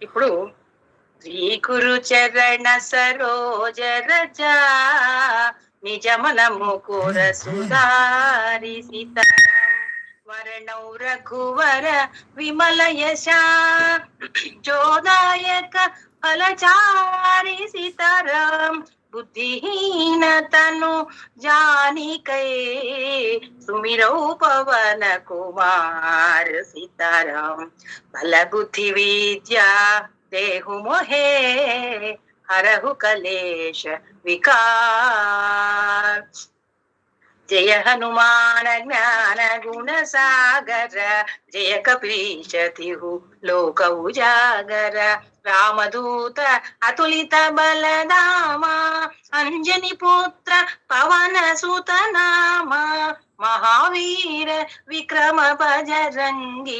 ఇప్పుడు శ్రీ గురు చరణ సరోజ రజా నిజమన ముకుర సుధారి సీతారాం వరణౌ రఘువర విమల యశా జోదాయక ఫలచారి సీతారాం బుద్ధిహీనతను జానికై సుమిరౌ పవన కుమార్ సీతారాం బల బుద్ధి విద్యా देहु मोहे हरहु कलेश विकार जय हनुमान ज्ञान गुण सागर जय कपीश तिहु लोक उजागर रामदूत अतुलित बलधामा अंजनी पुत्र पवन सुत नामा महावीर विक्रम बजरंगी